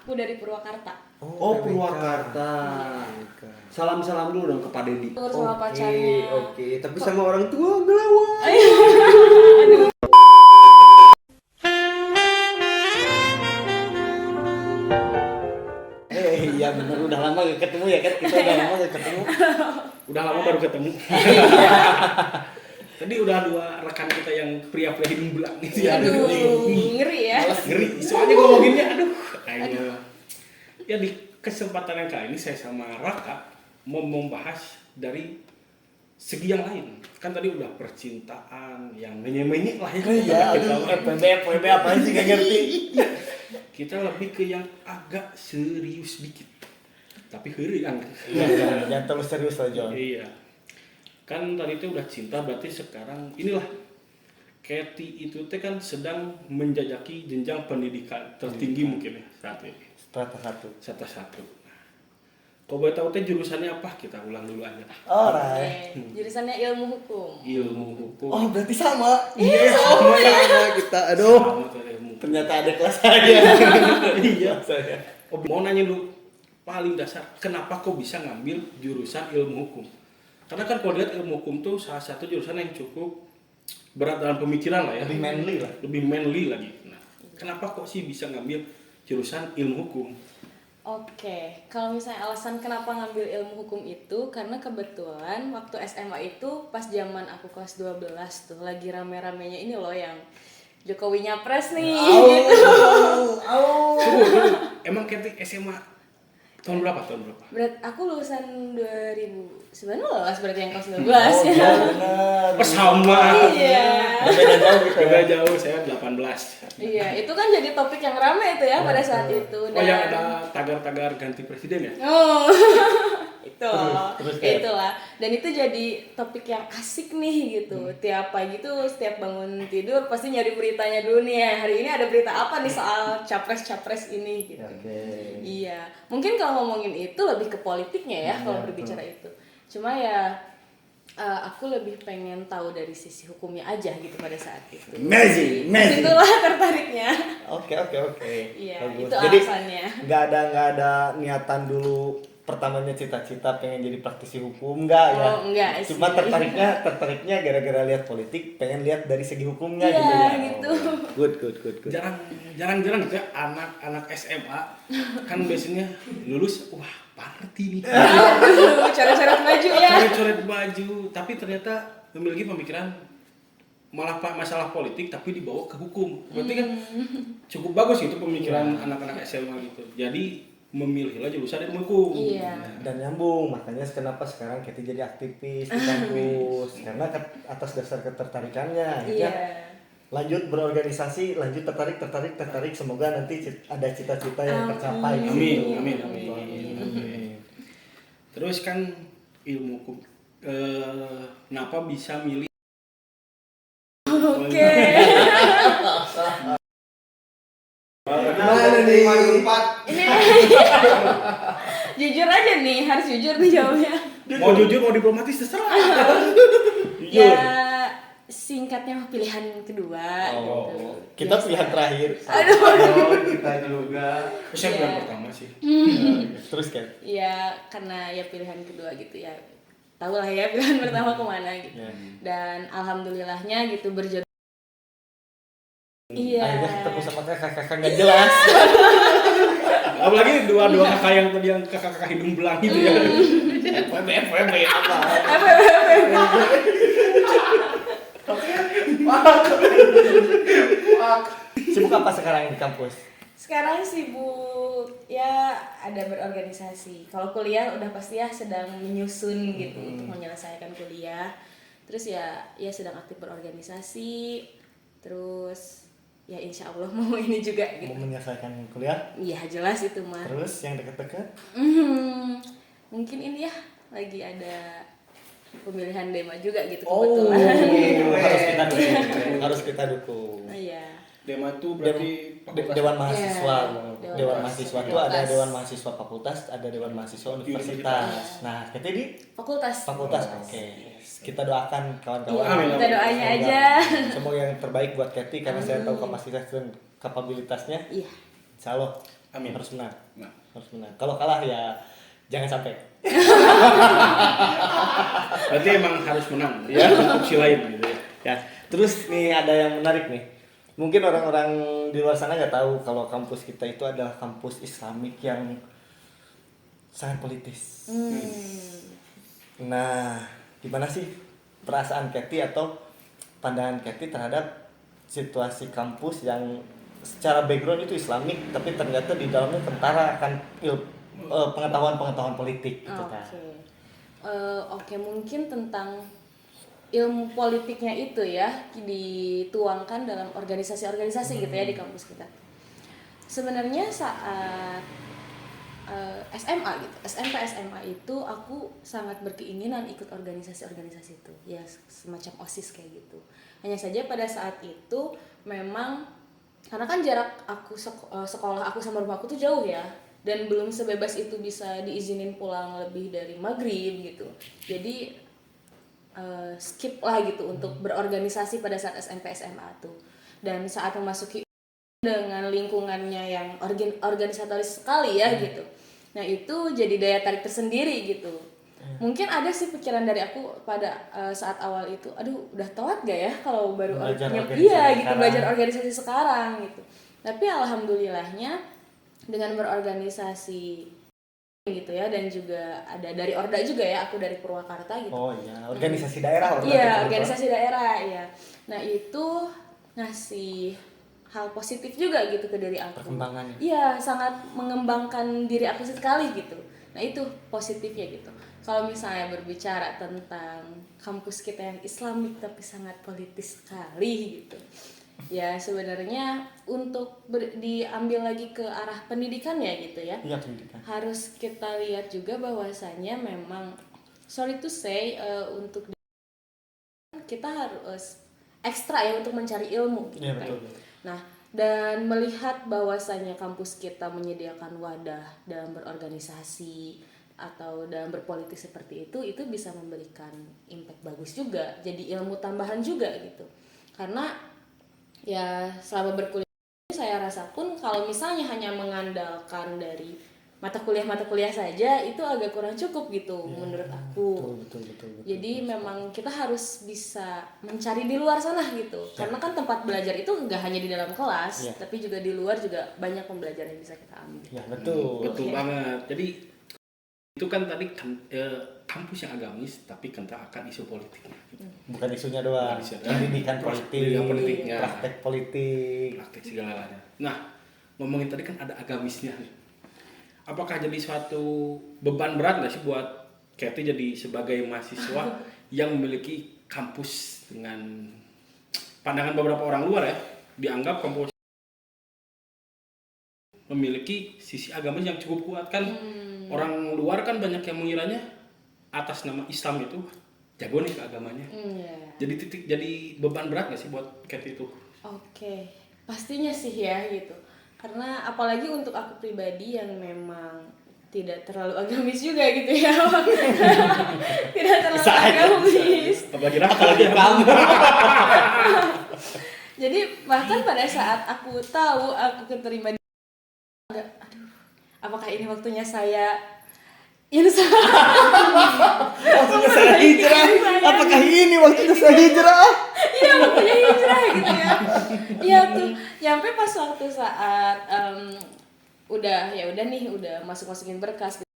Aku dari Purwakarta. Oh, Purwakarta. Salam-salam dulu dong ke Pak Dedi. Sama pacarnya. Oke. Tapi sama orang tua ngelawan. Iya benar, udah lama gak ketemu ya kan? Kita udah lama gak ketemu. Udah lama baru ketemu. Tadi udah 2 rekan kita yang pria-pria hidung belang gitu ya. Aduh, ngeri ya. Malas ngeri. Soalnya ngomonginnya aduh. Ya di kesempatan yang kali ini saya sama Raka mau membahas dari segi yang lain. Kan tadi udah percintaan yang menye-menye lah ya. Iya, aduh, FPB apa sih gak ngerti. Kita lebih ke yang agak serius dikit. Tapi heureuy kan. Iya, jangan terlalu serius lah John. Iya. Kan tadi itu udah cinta, berarti sekarang inilah Katy itu teh kan sedang menjajaki jenjang pendidikan tertinggi mungkin ya saat ini. Strata 1. Kau boleh tahu teh jurusannya apa? Kita ulang dulu aja. Alright. Jurusannya ilmu hukum. Ilmu hukum. Oh, berarti sama. Iya, sama kita. Aduh. Sama tuh ilmu. Ternyata ada kelas saya. Iya, saya. Oh, mau nanya dulu paling dasar, kenapa kau bisa ngambil jurusan ilmu hukum? Karena kan kalau lihat ilmu hukum tuh salah satu jurusan yang cukup berat dalam pemikiran lah ya. Lebih manly lah. Lebih manly lagi. Nah, kenapa kok sih bisa ngambil jurusan ilmu hukum? Oke, kalau misalnya alasan kenapa ngambil ilmu hukum itu karena kebetulan waktu SMA itu pas zaman aku kelas 12 tuh lagi rame-ramenya ini loh yang Jokowi nyapres nih gitu. Emang Katy SMA tahun berapa? Aku lulusan 2019 berarti yang kelas 12 ya. Benar. Sama. Iya. Beda jauh gitu ya. Beda jauh, saya 18. Iya, itu kan jadi topik yang rame itu ya pada saat itu. Oh yang ada tagar-tagar ganti presiden ya? Oh, itu Terus kayak- itulah. Dan itu jadi topik yang asik nih gitu. Tiap pagi tuh setiap bangun tidur pasti nyari beritanya dulu nih ya. Hari ini ada berita apa nih soal capres-capres ini gitu. Oke. Iya, mungkin kalau ngomongin itu lebih ke politiknya ya kalau berbicara itu. Cuma ya aku lebih pengen tahu dari sisi hukumnya aja gitu pada saat itu. Amazing. Itulah tertariknya. Oke. Iya, Bagus. itu Jadi alasannya. nggak ada niatan dulu pertamanya cita-cita pengen jadi praktisi hukum enggak ya? Oh, enggak sih. Cuma tertariknya gara-gara lihat politik, pengen lihat dari segi hukumnya Iya, gitu ya. gitu. Oh, good. Jarang-jarang gitu ya anak SMA kan biasanya lulus wah party nih. Aduh, coret-coret baju ya. Coret-coret baju, tapi ternyata memiliki pemikiran malah masalah politik tapi dibawa ke hukum. Berarti kan cukup bagus itu pemikiran anak-anak SMA gitu. Jadi memilihlah jurusan ilmu hukum. Iya. Dan nyambung, makanya kenapa sekarang Katy jadi aktivis di kampus karena atas dasar ketertarikannya gitu Iya. ya. Lanjut berorganisasi, lanjut tertarik, semoga nanti ada cita-cita yang tercapai. Amin. Amin. Terus kan ilmu hukum kenapa bisa milih Oke. Gimana nih? Ini jujur aja nih, harus jujur nih jawabnya. mau jujur mau diplomatis terserah. Ya singkatnya pilihan kedua Oh, gitu. kita Biasa. pilihan terakhir. Aduh. Kita juga. Saya Iya. bulan pertama sih. Terus kan? Ya karena ya pilihan kedua gitu ya. Tahu lah ya pilihan pertama kemana gitu. Ya. Dan alhamdulillahnya gitu berjodoh. Iya. Akhirnya ketemu sama kakak-kakak nggak jelas. Apalagi dua kakak yang tadi yang kakak hidung belang gitu ya. FWB apa? Sibuk apa sekarang di kampus? Sekarang sibuk ya ada berorganisasi. Kalau kuliah udah pasti ya sedang menyusun gitu untuk menyelesaikan kuliah. Terus ya sedang aktif berorganisasi. Terus ya insya Allah mau ini juga gitu. Mau menyelesaikan kuliah? Iya jelas itu mah. Terus yang dekat-dekat? Mungkin ini ya lagi ada pemilihan dema juga gitu Oh, kebetulan. harus kita dukung. Iya. Dema itu berarti fakultas. Dewan mahasiswa. Iya, Dewan mahasiswa itu ada fakultas. dewan mahasiswa fakultas, ada dewan mahasiswa universitas. Nah, kita di Fakultas. Oke. Kita doakan kawan-kawan. Iya, kita doanya Semoga- aja. Semoga yang terbaik buat Katy karena saya tahu kapasitas dan kapabilitasnya. Iya. Insya Allah Amin. Harus menang. Nah. Harus menang. Kalau kalah ya jangan sampai. Berarti emang harus menang ya, opsi lain gitu ya. Ya, terus nih ada yang menarik nih. Mungkin orang-orang di luar sana nggak tahu kalau kampus kita itu adalah kampus Islamik yang sangat politis. Nah, gimana sih perasaan Kathy atau pandangan Kathy terhadap situasi kampus yang secara background itu Islamik, tapi ternyata di dalamnya tentara akan pengetahuan-pengetahuan politik gitu kan? Oke, mungkin tentang ilmu politiknya itu ya dituangkan dalam organisasi-organisasi gitu ya di kampus kita. Sebenarnya saat SMA gitu, SMP SMA itu aku sangat berkeinginan ikut organisasi-organisasi itu, ya semacam OSIS kayak gitu. Hanya saja pada saat itu memang karena kan jarak aku sekolah aku sama rumah aku tuh jauh ya, dan belum sebebas itu bisa diizinin pulang lebih dari maghrib gitu. Jadi skip lah gitu untuk berorganisasi pada saat SMP SMA tuh. Dan saat memasuki dengan lingkungannya yang organisatoris sekali ya gitu. Nah itu jadi daya tarik tersendiri gitu. Mungkin ada sih pikiran dari aku pada saat awal itu, aduh udah telat gak ya kalau baru belajar organisasi sekarang gitu. Tapi alhamdulillahnya dengan berorganisasi gitu ya, dan juga ada dari Orda juga ya, aku dari Purwakarta gitu. Oh iya, organisasi daerah Orda. Iya, organisasi daerah ya. Nah itu ngasih hal positif juga gitu ke diri aku. Perkembangannya. Iya, sangat mengembangkan diri aku sekali gitu. Nah itu positifnya gitu. Kalau misalnya berbicara tentang kampus kita yang Islamik tapi sangat politis sekali gitu. Ya sebenarnya untuk diambil lagi ke arah pendidikannya gitu ya. Iya, pendidikan. Harus kita lihat juga bahwasannya memang sorry to say untuk kita harus ekstra ya untuk mencari ilmu gitu. Iya, betul. Nah, dan melihat bahwasannya kampus kita menyediakan wadah dalam berorganisasi atau dalam berpolitik seperti itu bisa memberikan impact bagus juga, jadi ilmu tambahan juga gitu. Karena ya selama berkuliah saya rasa pun kalau misalnya hanya mengandalkan dari mata kuliah saja itu agak kurang cukup gitu ya, menurut aku. Betul. Jadi memang kita harus bisa mencari di luar sana gitu. Ya. Karena kan tempat belajar itu enggak hanya di dalam kelas, tapi juga di luar juga banyak pembelajaran yang bisa kita ambil. Ya, betul banget. Jadi itu kan tadi kampus yang agamis tapi kental akan isu politiknya gitu. Bukan isunya doang, pendidikan politik, praktek politik, praktek segalanya. Nah, ngomongin tadi kan ada agamisnya nih. Apakah jadi suatu beban berat nggak sih buat Kathy jadi sebagai mahasiswa yang memiliki kampus dengan pandangan beberapa orang luar ya, dianggap kampus memiliki sisi agamis yang cukup kuat kan? Orang luar kan banyak yang mengiranya atas nama Islam itu jago nih keagamanya. Jadi beban berat nggak sih buat Kathy itu? Oke, pastinya sih ya gitu. Karena apalagi untuk aku pribadi yang memang tidak terlalu agamis juga gitu ya. Tidak terlalu agamis. Apalagi kamu. Jadi bahkan pada saat aku tahu aku keterima di apakah ini waktunya saya waktunya saya hijrah? Apakah ini waktunya saya hijrah? Iya, waktunya hijrah gitu ya. Iya tuh, nyampe pas waktu saat udah masukin berkas gitu.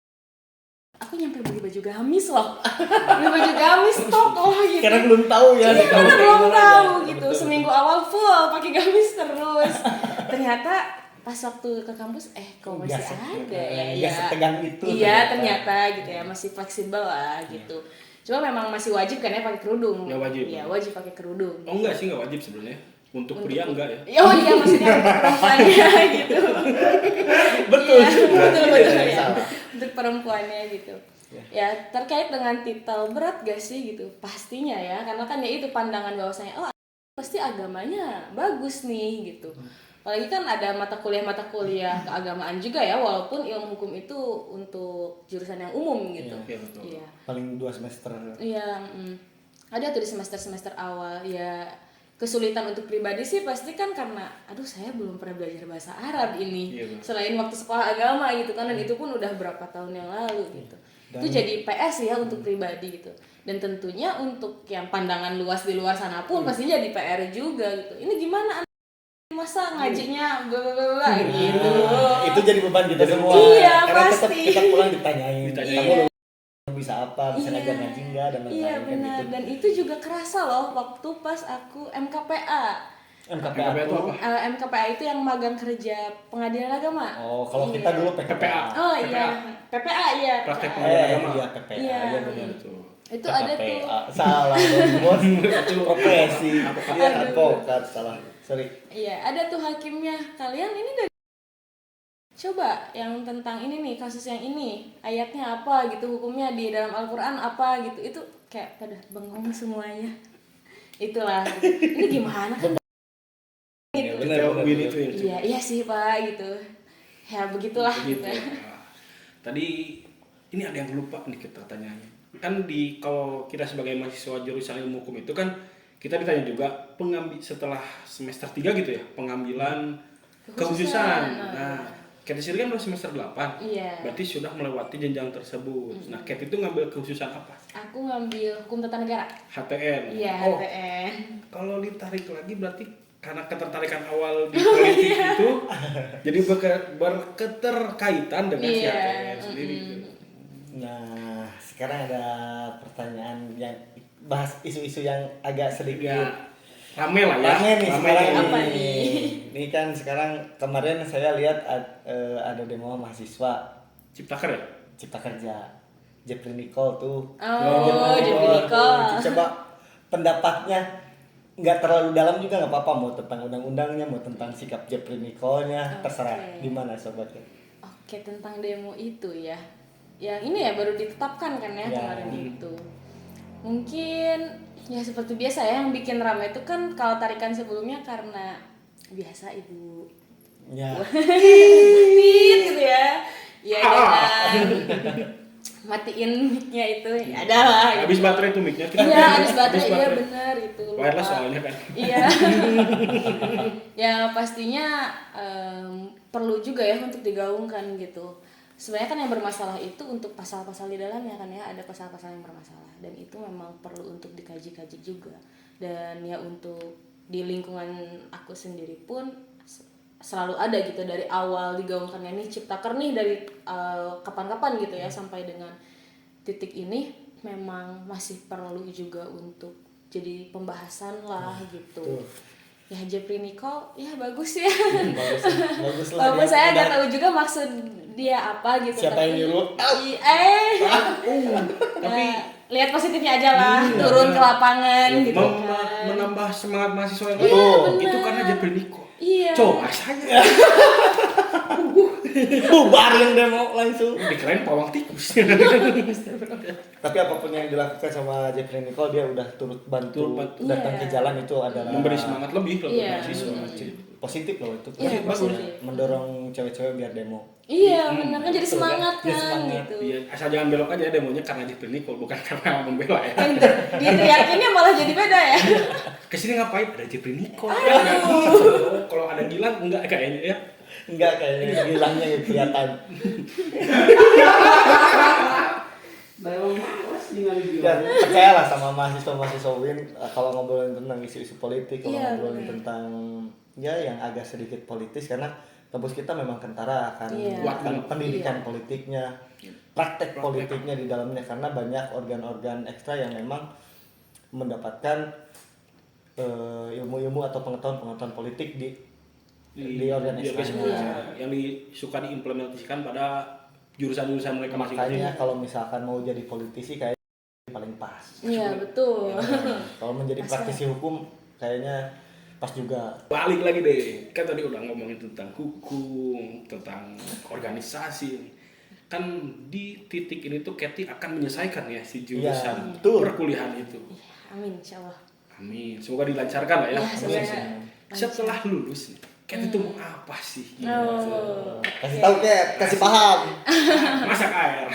Aku nyampe beli baju gamis loh. Beli baju gamis top loh gitu. Karena belum tahu ya. Iya, karena belum tahu gitu. Seminggu awal full pakai gamis terus. Ternyata pas waktu ke kampus kok masih ada ya setegang itu iya ternyata gitu ya, masih fleksibel lah gitu. Cuma memang masih wajib kan ya pakai kerudung ya, wajib pakai kerudung. Enggak sih, enggak wajib sebenarnya untuk pria enggak ya. Oh iya, maksudnya untuk perempuannya gitu. betul ya untuk perempuannya gitu ya. Terkait dengan titel berat gak sih gitu, pastinya ya, karena kan ya itu pandangan bahwasanya pasti agamanya bagus nih gitu. Apalagi kan ada mata kuliah keagamaan juga ya, walaupun ilmu hukum itu untuk jurusan yang umum gitu. Iya. Paling 2 semester. Iya, ada tuh di semester awal ya. kesulitan untuk pribadi sih pasti kan karena aduh saya belum pernah belajar bahasa Arab ini. Selain waktu sekolah agama gitu kan, dan itu pun udah berapa tahun yang lalu gitu. Itu jadi PS ya untuk pribadi gitu. Dan tentunya untuk yang pandangan luas di luar sana pun pasti jadi PR juga gitu. Ini gimana masa ngajinya bla bla bla gitu. Itu jadi beban kita semua. Iya, karena pasti. tetap kita pulang ditanyain. Iya. Kamu bisa apa? Bisa ngajar ngaji enggak dan lain-lain. Iya kan benar, gitu. dan itu juga kerasa loh waktu pas aku MKPA. MKPA itu apa? MKPA itu yang magang kerja pengadilan agama. Oh, kalau kita dulu PKPA. Oh iya, PPA iya. Praktek pengadilan agama. Iya, PPA. Iya. Iya benar Itu. Itu ada tuh. Salah dong, Bos. Itu profesi. Dia advokat, salah. Sorry. Iya, ada tuh hakimnya. Kalian ini dari coba yang tentang ini nih, kasus yang ini, ayatnya apa gitu, hukumnya di dalam Al-Qur'an apa gitu. Itu kayak pada bengong semuanya. Itulah. Ini gimana kan? Iya, Gitu. benar. Itu ya. Iya sih Pak gitu. Ya begitulah Gitu. gitu. Nah, tadi ini ada yang lupa nih kita tanyanya. Kan kalau kita sebagai mahasiswa jurusan ilmu hukum itu kan kita ditanya juga setelah semester 3 gitu ya, pengambilan kekhususan. Nah, Kat sendiri kan udah semester 8. Iya. Berarti sudah melewati jenjang tersebut. Nah, Kat itu ngambil kekhususan apa? Aku ngambil hukum tata negara. HTN. Iya, Oh, HTN. kalau ditarik lagi berarti karena ketertarikan awal di politik itu jadi berketerkaitan dengan si HTN sendiri. Nah, sekarang ada pertanyaan yang bahas isu-isu yang agak sedikit Ya, rame lah ya. rame nih sekarang. Apa nih? Ini kan sekarang kemarin saya lihat ada demo mahasiswa Ciptaker ya? Cipta Kerja. Jeffrey Nicole tuh. Oh, Jeffrey Nicole. Coba pendapatnya nggak terlalu dalam juga nggak apa-apa, mau tentang undang-undangnya, mau tentang sikap Jeffrey Nicole-nya, terserah. Gimana sobatnya? Oke, tentang demo itu ya. Yang ini ya baru ditetapkan kan ya kemarin itu. Mungkin ya seperti biasa ya, yang bikin ramai itu kan kalau tarikan sebelumnya karena biasa ibu Ya. tit gitu ya. Ya dengan matiin mic-nya itu ya ada lah. Habis baterai tuh mic-nya. Iya, habis baterai, iya benar itu. lupa. Wireless soalnya kan. Iya. Ya pastinya perlu juga ya untuk digaungkan gitu. Sebenarnya kan yang bermasalah itu untuk pasal-pasal di dalamnya kan ya, ada pasal-pasal yang bermasalah dan itu memang perlu untuk dikaji-kaji juga. Dan ya untuk di lingkungan aku sendiri pun selalu ada gitu dari awal digaungkannya nih Ciptaker nih dari kapan-kapan gitu ya sampai dengan titik ini memang masih perlu juga untuk jadi pembahasan lah gitu. Ya Jeffrey Nicole ya bagus ya. Bagus lah. Walaupun saya nggak tahu juga maksud dia apa gitu. Siapa yang nyuruh? Tapi lihat positifnya aja lah, turun ke lapangan gitu kan. menambah semangat mahasiswa yang Iya, lain. benar. Itu karena Jeffrey Nicole. Iya. Coba saya Bubar yang demo langsung. dikirain pawang tikus. Tapi apapun yang dilakukan sama Jeffrey Nicole, dia udah turut bantu datang ke jalan, itu adalah Memberi semangat lebih ke Iya. mahasiswa. positif loh itu. Iya, Bagus. positif. Mendorong cewek-cewek biar demo. Iya, benar kan jadi betul kan? semangat Jadi kan semangat. gitu. Iya, asal jangan belok aja demonya karena Jeffrey Nicole, bukan karena membela ya. Kan diteriakinnya malah jadi beda ya. Kesini ngapain? Ada Jeffrey Nicole. Nggak gitu. Kalau ada Gilang enggak kayaknya ya. Enggak, kayaknya bilangnya ya kelihatan. Dan percayalah sama mahasiswa-mahasiswa UIN, kalau ngobrolin tentang isu-isu politik, kalau Iya, ngobrolin benar. tentang ya yang agak sedikit politis, karena kampus kita memang kentara akan Iya. pendidikan politiknya, praktek politiknya di dalamnya, karena banyak organ-organ ekstra yang memang mendapatkan ilmu-ilmu atau pengetahuan politik di organ ekstranya. Yang suka diimplementasikan pada jurusan-jurusan mereka masing-masing. Makanya kalau misalkan mau jadi politisi kayak paling pas. Iya, betul. Kalau menjadi praktisi hukum kayaknya pas juga. Balik lagi deh, kan tadi udah ngomongin tentang hukum, tentang organisasi. Kan di titik ini tuh Kathy akan menyelesaikan ya si jurusan perkuliahan itu. Amin, insyaallah. Amin, semoga dilancarkan lah ya. Ya, semoga. Setelah lulus, Kathy tuh mau apa sih? Kasih tahu Kat, kasih paham. Masak air.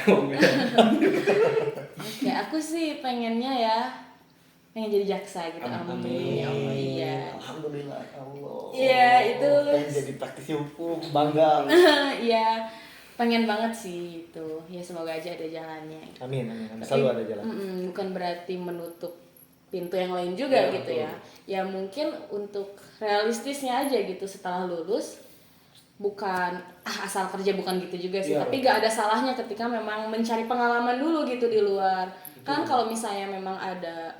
Oke, aku sih pengennya ya pengen jadi jaksa gitu. Amin. Ya Allah, iya. Alhamdulillah Allah. Iya, itu pengen jadi praktisi hukum, bangga. Iya, pengen banget sih itu. Ya semoga aja ada jalannya. Amin, amin. Tapi, Selalu ada jalan. bukan berarti menutup pintu yang lain juga gitu betul. ya. Ya mungkin untuk realistisnya aja gitu setelah lulus bukan asal kerja, bukan gitu juga sih, tapi gak ada salahnya ketika memang mencari pengalaman dulu gitu di luar. Kan kalau misalnya memang ada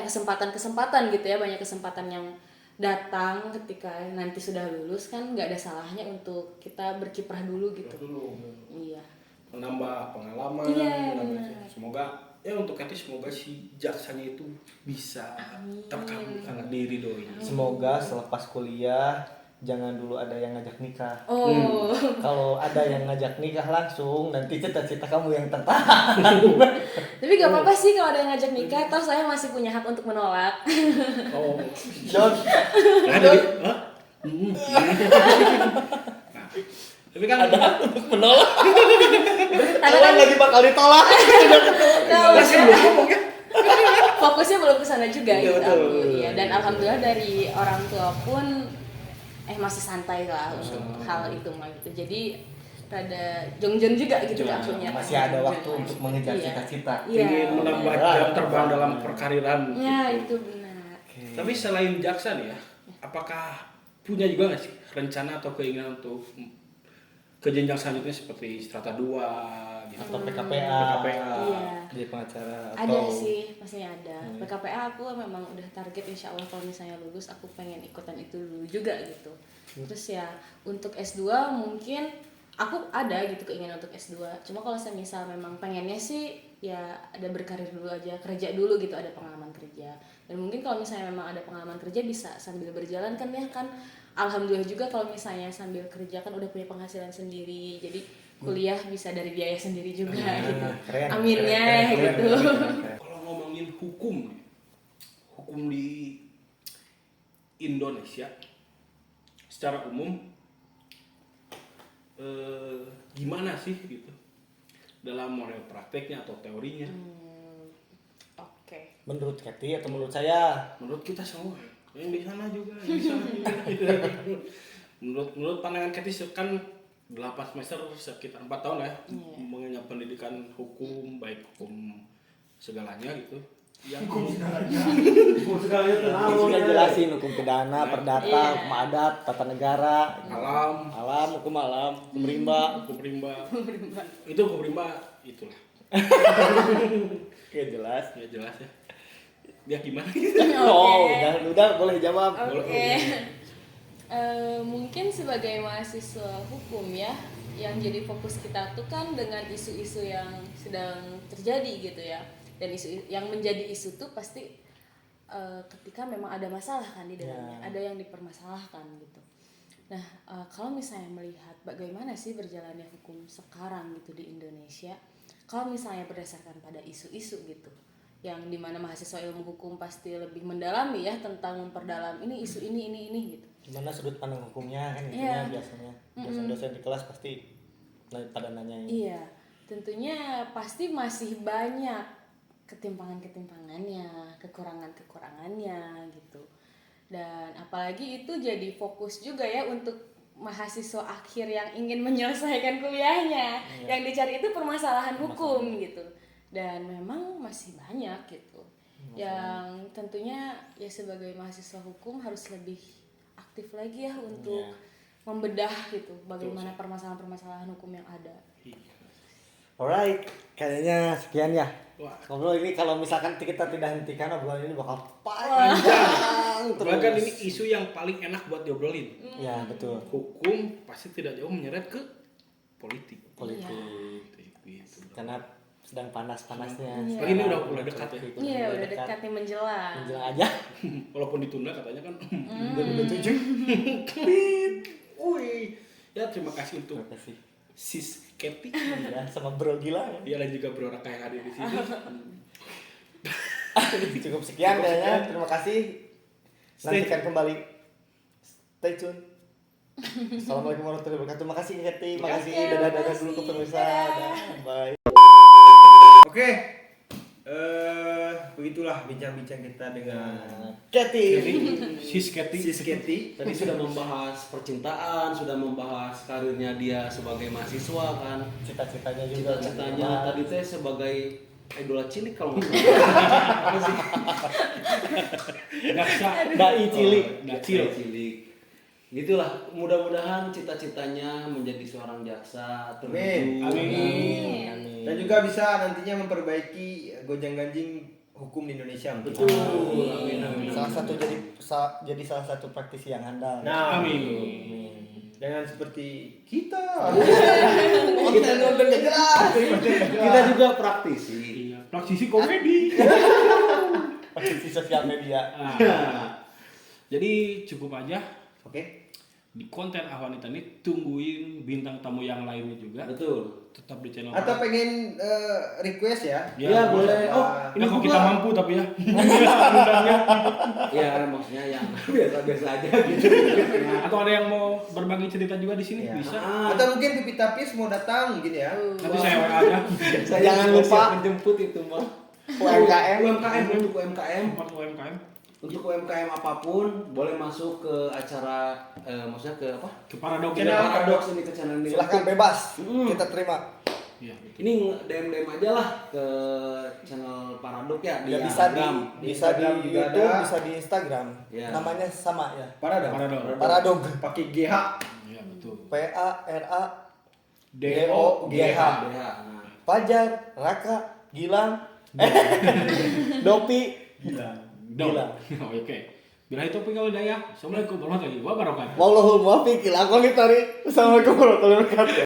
kesempatan gitu ya, banyak kesempatan yang datang ketika nanti sudah lulus, kan nggak ada salahnya untuk kita berkiprah dulu gitu. Iya, Menambah pengalaman. Iya, benar. Semoga ya untuk Keti, semoga si jaksanya itu bisa terkabulkan diri doi. Semoga selepas kuliah jangan dulu ada yang ngajak nikah. Kalau ada yang ngajak nikah langsung, nanti cita-cita kamu yang tertahan. Tapi gak apa-apa sih kalau ada yang ngajak nikah, toh saya masih punya hak untuk menolak. John. Tapi kan Ada untuk menolak. Kawan lagi bakal ditolak. masih belum ngomong ya. Fokusnya belum ke sana juga Iya, gitu betul. aku. Iya, dan alhamdulillah dari orang tua pun masih santai lah untuk hal itu mah gitu. Jadi rada jongjon juga gitu akunya. Masih ada waktu untuk mengejar Iya. cita-cita. Ingin menambah jam terbang dalam perkariran. Ya, itu benar. Tapi selain jaksa nih ya, apakah punya juga nggak sih rencana atau keinginan untuk ke jenjang selanjutnya seperti strata 2 gitu? Atau PKPA. Iya. Jadi pengacara Ada atau sih, pastinya ada. PKPA aku memang udah target, insya Allah kalau misalnya lulus aku pengen ikutan itu dulu juga gitu. Terus ya untuk S2 mungkin aku ada gitu keinginan untuk S2. Cuma kalau saya misal memang pengennya sih ya ada berkarir dulu aja, kerja dulu gitu, ada pengalaman kerja. Dan mungkin kalau misalnya memang ada pengalaman kerja bisa sambil berjalan kan ya kan. Alhamdulillah juga kalau misalnya sambil kerja kan udah punya penghasilan sendiri. Jadi kuliah bisa dari biaya sendiri juga gitu. keren, Aminnya keren, gitu. keren. Kalau ngomongin hukum nih, hukum di Indonesia secara umum gimana sih gitu dalam model prakteknya atau teorinya? Oke. Menurut Keti atau menurut saya? Menurut kita semua, yang di sana juga, yang di sana juga. menurut pandangan Keti kan 8 semester sekitar 4 tahun ya, mengenyam pendidikan hukum, baik hukum segalanya gitu. Yang Hukum segalanya tenang. Kita jelasin hukum pidana, perdata, hukum adat, tata negara, alam, hukum alam, hukum rimba. hukum rimba. Itu hukum rimba itulah. Oke, jelas. Ya jelas ya. Dia gimana? Oh, udah boleh jawab. Oke. Mungkin sebagai mahasiswa hukum ya, yang jadi fokus kita tuh kan dengan isu-isu yang sedang terjadi gitu ya. Dan isu yang menjadi isu tuh pasti ketika memang ada masalah kan di dalamnya, ada yang dipermasalahkan gitu. Nah, kalau misalnya melihat bagaimana sih berjalannya hukum sekarang gitu di Indonesia, kalau misalnya berdasarkan pada isu-isu gitu, yang dimana mahasiswa ilmu hukum pasti lebih mendalami ya tentang memperdalam ini isu ini gitu. Gimana sudut pandang hukumnya kan Iya. biasanya. Dosen-dosen di kelas pasti pada nanya ini. Iya, tentunya pasti masih banyak ketimpangan-ketimpangannya, kekurangan-kekurangannya gitu. Dan apalagi itu jadi fokus juga ya untuk mahasiswa akhir yang ingin menyelesaikan kuliahnya. Yang dicari itu permasalahan hukum gitu. Dan memang masih banyak gitu. Yang tentunya ya sebagai mahasiswa hukum harus lebih aktif lagi ya untuk membedah gitu bagaimana permasalahan-permasalahan hukum yang ada. Alright, kayaknya sekian ya. Wah. Ngobrol ini kalau misalkan kita tidak hentikan obrolan ini bakal panjang terus. Bahkan ini isu yang paling enak buat diobrolin. Ya, betul. Hukum pasti tidak jauh menyeret ke politik. Politik. Gitu. Karena sedang panas-panasnya. Lagi ini udah mulai dekat ya. Iya, udah dekat nih menjelang. Menjelang aja. Walaupun ditunda katanya kan 2027. Wih. Ya terima kasih untuk Terima kasih. Sis Keti Ya, sama Bro Gila. ya dan juga Bro Raka yang hadir di sini. Cukup sekian kayaknya. Terima kasih. Nantikan kembali. Stay tune. Assalamualaikum warahmatullahi wabarakatuh. Makasih Keti. Makasih. Dadah dulu ke pemirsa. Bye. Oke. Begitulah bincang-bincang kita dengan Kathy. Sis Kety. Sis Kety. Tadi sudah membahas percintaan, sudah membahas karirnya dia sebagai mahasiswa kan. Cita-citanya juga. Cita-citanya tadi teh sebagai idola cilik kalau nggak salah. Apa sih? Daksa. Dai cilik. Dacil. Cilik. Gitulah, mudah-mudahan cita-citanya menjadi seorang jaksa Amin. terwujud. Amin. Dan juga bisa nantinya memperbaiki gonjang-ganjing hukum di Indonesia mungkin. Betul. Amin amin. Salah satu jadi salah satu praktisi yang handal. Nah, Amin. jangan seperti kita. konten gak jelas. Kita juga praktisi. Iya, praktisi komedi. Praktisi sosial media. Nah, jadi cukup aja Oke. di konten Ahwanita ini, tungguin bintang tamu yang lainnya juga. Betul. Tetap di channel. Atau pengen request ya? Ya, boleh. Oh, ini kok juga. kita mampu tapi ya. Undangnya. Ya, maksudnya yang biasa-biasa aja gitu. Nah, atau ada yang mau berbagi cerita juga di sini Iya. bisa. Atau mungkin Pipi Tapis mau datang gitu ya? Nanti saya WA aja. Saya Jangan juga lupa. siap menjemput itu mah. UMKM. UMKM untuk UMKM. Tempat UMKM Untuk UMKM apapun boleh masuk ke acara maksudnya ke apa? ke Paradok Ke ya. Paradox ini ke channel ini. Silahkan bebas. Hmm. Kita terima. Iya. Ini DM aja lah ke channel Paradox ya di Ya, bisa di Instagram. bisa di Instagram juga YouTube, ada. bisa di Instagram. Ya. Namanya sama ya. Parah dong. Paradok. Paradog. Pakai GH. Iya betul. P A R A DO GH. BH. Nah. Fajar, Raka, Gilang, Dopi. Gilang. Gilang. Oke. Bila itu kalau daya. Assalamualaikum warahmatullahi wabarakatuh. Wallahul muwaffiq ila aqwamit thoriq. Assalamualaikum warahmatullahi wabarakatuh.